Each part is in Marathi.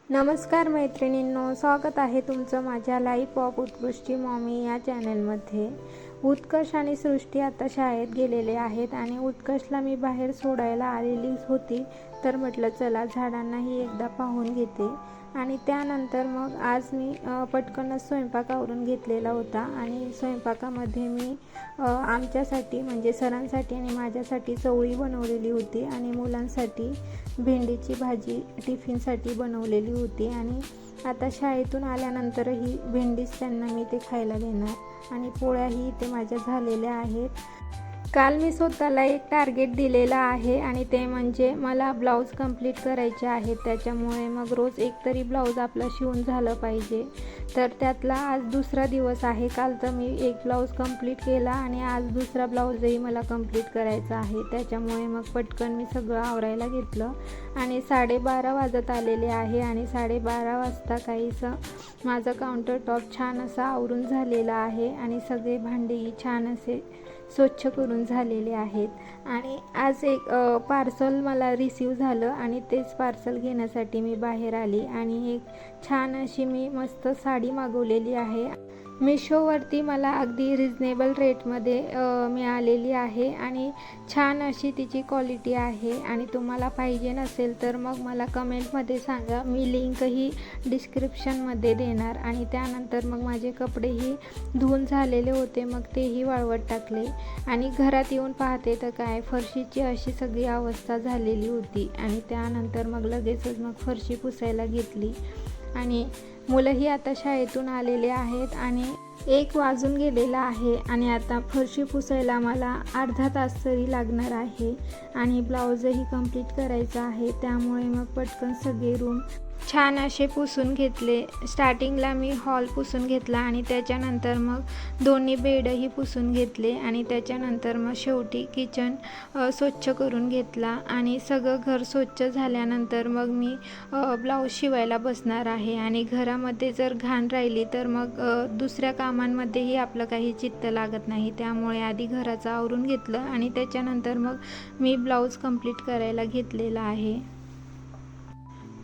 नमस्कार मैत्रिणींनो, स्वागत आहे तुमचं माझ्या लाईफ ऑफ उत्कृष्टी मॉमी या चॅनलमध्ये। उत्कर्ष आणि सृष्टी आता शाळेत गेलेले आहेत आणि उत्कर्षला मी बाहेर सोडायला आलेली होती, तर म्हटलं चला झाडांनाही एकदा पाहून घेते। आणि त्यानंतर मग आज मी पटकनच स्वयंपाक आवरून घेतलेला होता आणि स्वयंपाकामध्ये मी आमच्यासाठी म्हणजे सरांसाठी आणि माझ्यासाठी चवळी बनवलेली होती आणि मुलांसाठी भेंडीची भाजी टिफिनसाठी बनवलेली होती। आणि आता शाळेतून आल्यानंतरही भेंडीच त्यांना मी ते खायला देणार आणि पोळ्याही इथे माझ्या झालेल्या आहेत। काल मी स्वतःला एक टार्गेट दिलेला आहे आणि ते म्हणजे मला ब्लाऊज कंप्लीट करायचे आहेत, त्याच्यामुळे मग रोज एक तरी ब्लाऊज आपला शिवून झालं पाहिजे। तर त्यातला आज दुसरा दिवस आहे। काल तर मी एक ब्लाऊज कंप्लीट केला आणि आज दुसरा ब्लाऊजही मला कंप्लीट करायचा आहे, त्याच्यामुळे मग पटकन मी सगळं आवरायला घेतलं आणि 12:30 वाजत आलेले आहे आणि 12:30 वाजता काहीसं माझं काउंटर टॉप छान असा आवरून झालेला आहे आणि सगळे भांडेही छान असे स्वच्छ करून झालेले आहेत। आणि आज एक पार्सल मला रिसीव झालं आणि तेच पार्सल घेण्यासाठी मी बाहेर आली आणि एक छान अशी मी मस्त साडी मागवलेली आहे। मिशोवरती मला अगदी रिजनेबल रेटमध्ये मिळालेली आहे आणि छान अशी तिची क्वालिटी आहे। आणि तुम्हाला पाहिजे नसेल तर मग मला कमेंटमध्ये सांगा, मी लिंकही डिस्क्रिप्शनमध्ये देणार। आणि त्यानंतर मग माझे कपडेही धुवून झालेले होते, मग तेही वाळवत टाकले आणि घरात येऊन पाहते तर काय फरशीची अशी सगळी अवस्था झालेली होती आणि त्यानंतर मग लगेचच मग फरशी पुसायला घेतली। आणि मुलंही आता शाळेतून आलेले आहेत आणि 1 वाजून गेलेला आहे आणि आता फरशी पुसायला मला अर्धा तास तरी लागणार आहे आणि ब्लाऊजही कंप्लीट करायचा आहे, त्यामुळे मग पटकन सगळे रूम छान असे पुसून घेतले। स्टार्टिंगला मी हॉल पुसून घेतला आणि त्याच्यानंतर मग दोन्ही बेडही पुसून घेतले आणि त्याच्यानंतर मग शेवटी किचन स्वच्छ करून घेतला आणि सगळं घर स्वच्छ झाल्यानंतर मग मी ब्लाऊज शिवायला बसणार आहे। आणि घरामध्ये जर घाण राहिली तर मग दुसऱ्या कामांमध्येही आपलं काही चित्त लागत नाही, त्यामुळे आधी घराचं आवरून घेतलं आणि त्याच्यानंतर मग मी ब्लाऊज कंप्लीट करायला घेतलेला आहे।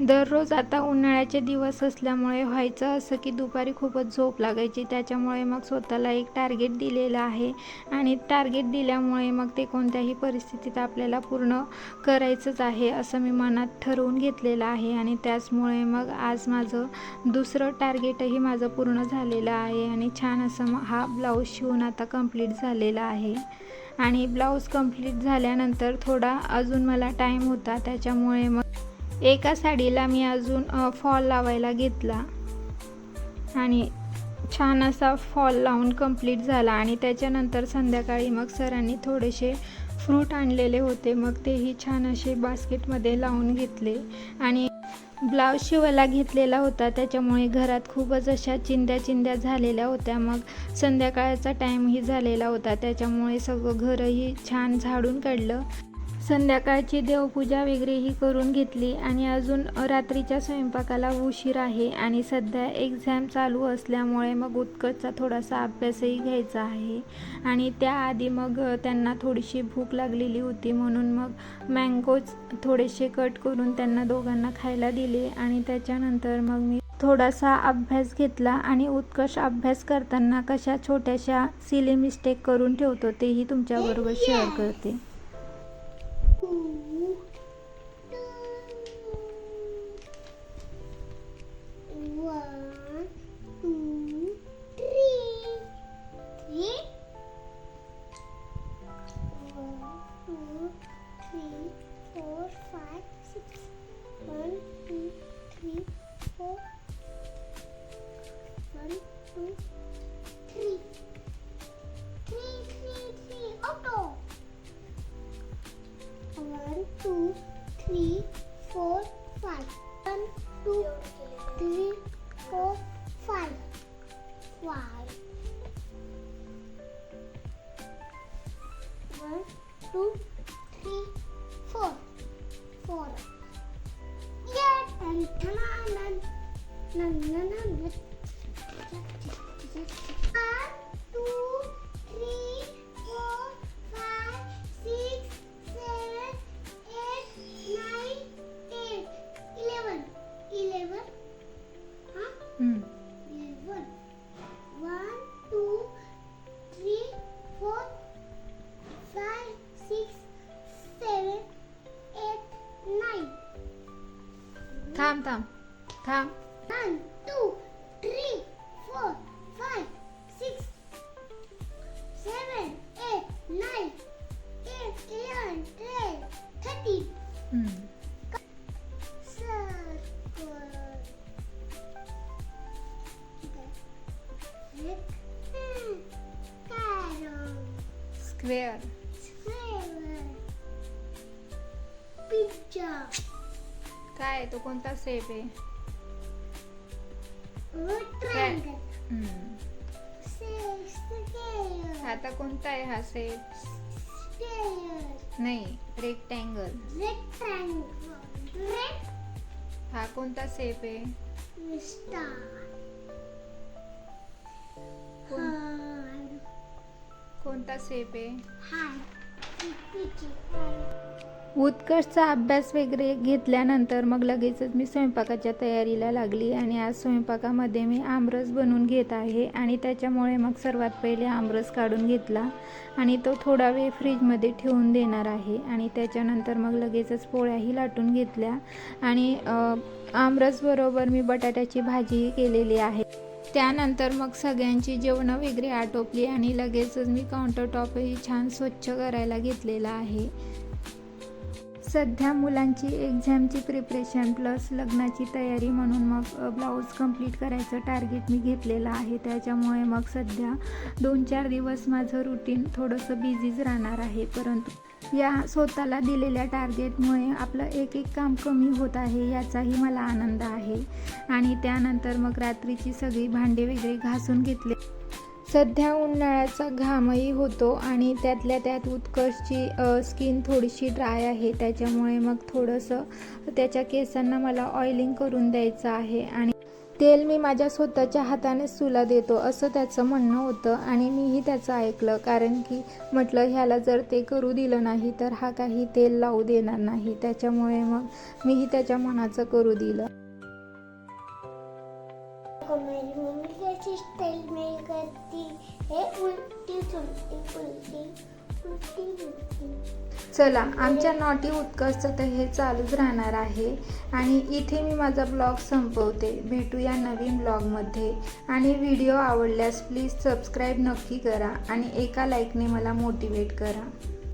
दररोज आता उन्हाळ्याचे दिवस असल्यामुळे व्हायचं असं की दुपारी खूपच झोप लागायची, त्याच्यामुळे मग स्वतःला एक टार्गेट दिलेलं आहे आणि टार्गेट दिल्यामुळे मग ते कोणत्याही परिस्थितीत आपल्याला पूर्ण करायचंच आहे असं मी मनात ठरवून घेतलेलं आहे। आणि त्याचमुळे मग आज माझं दुसरं टार्गेटही माझं पूर्ण झालेलं आहे आणि छान असं हा ब्लाऊज शिवून आता कंप्लीट झालेला आहे। आणि ब्लाऊज कंप्लीट झाल्यानंतर थोडा अजून मला टाईम होता, त्याच्यामुळे मग एका साडीला मी अजून फॉल लावायला घेतला आणि छान असा फॉल लावून कंप्लीट झाला। आणि त्याच्यानंतर संध्याकाळी मग सरांनी थोडेसे फ्रूट आणलेले होते, मग तेही छान असे बास्केटमध्ये लावून घेतले। आणि ब्लाऊज शिवायला घेतलेला होता, त्याच्यामुळे घरात खूपच अशा चिंध्या झालेल्या होत्या, मग संध्याकाळचा टाईमही झालेला होता, त्याच्यामुळे सगळं घरही छान झाडून काढलं। संध्याकाळची देवपूजा वगैरेही करून घेतली आणि अजून रात्रीच्या स्वयंपाकाला उशीर आहे आणि सध्या एक्झाम चालू असल्यामुळे मग उत्कटचा थोडासा अभ्यासही घ्यायचा आहे। आणि त्याआधी मग त्यांना थोडीशी भूक लागलेली होती, म्हणून मग मँगोज थोडेसे कट करून त्यांना दोघांना खायला दिले आणि त्याच्यानंतर मग मी थोडासा अभ्यास घेतला। आणि उत्कर्ष अभ्यास करताना कशा छोट्याशा सिली मिस्टेक करून ठेवतो तेही तुमच्याबरोबर शेअर करते। One. 1, 2, 3, 4, 5, 6, 7, 8, 9. थांब. 1, 2, 3, 4, 5, 6, 7, 8, 9, 10, 11, 12, 13. Circle. Rectangle. Square. Square. Pizza. काय तो कोणता शेप आहे? Triangle. हम्म. Square. आता कोणता आहे हा शेप? Square. नाही, रेक्टँगल. Rectangle. Red. हा कोणता शेप आहे? Star. कोण- कोणता शेप आहे? उत्कर्षचा अभ्यास वगैरे घेतल्यानंतर मग लगेचच मी स्वयंपाकाच्या तयारीला लागली आणि आज स्वयंपाकामध्ये मी आमरस बनवून घेत आहे आणि त्याच्यामुळे मग सर्वात पहिले आमरस काढून घेतला आणि तो थोडा वेळ फ्रीजमध्ये ठेवून देणार आहे आणि त्याच्यानंतर मग लगेचच पोळ्याही लाटून घेतल्या आणि आमरसबरोबर मी बटाट्याची भाजीही केलेली आहे. त्यानंतर मग सगळ्यांची जेवणं वगैरे आटोपली आणि लगेचच मी काउंटर टॉपही छान स्वच्छ करायला घेतलेला आहे. सध्या मुलांची एक्झामची प्रिपरेशन प्लस लग्नाची तयारी म्हणून मग ब्लाऊज कंप्लीट करायचं टार्गेट मी घेतलेलं आहे. त्याच्यामुळे मग सध्या 2-4 दिवस माझं रुटीन थोडंसं बिझीच राहणार आहे. परंतु या स्वतःला दिलेल्या टार्गेटमुळे आपलं एक काम कमी होत आहे याचाही मला आनंद आहे. आणि त्यानंतर मग रात्रीची सगळी भांडे वगैरे घासून घेतले. सध्या उन्हाळ्याचा घामही होतो आणि त्यातल्या त्यात उत्कर्षची स्किन थोडीशी ड्राय आहे. त्याच्यामुळे मग थोडंसं त्याच्या केसांना मला ऑइलिंग करून द्यायचं आहे आणि तेल मी माझ्या स्वतःच्या हातानेच तुला देतो असं त्याचं म्हणणं होतं आणि मीही त्याचं ऐकलं. कारण की म्हटलं ह्याला जर ते करू दिलं नाही तर हा काही तेल लावू देणार नाही. त्याच्यामुळे मग मीही त्याच्या मनाचं करू दिलं. मेरी मम्मी कैसी स्टाइल में करती है, उल्टी उल्टी. चला, आमच्या नॉटी उत्कर्षचं तर हे चालूच राहणार आहे आणि इथे मी माझा ब्लॉग संपवते. भेटूया नवीन ब्लॉगमध्ये आणि व्हिडिओ आवडल्यास प्लीज सबस्क्राईब नक्की करा आणि एका लाईकने मला मोटिवेट करा.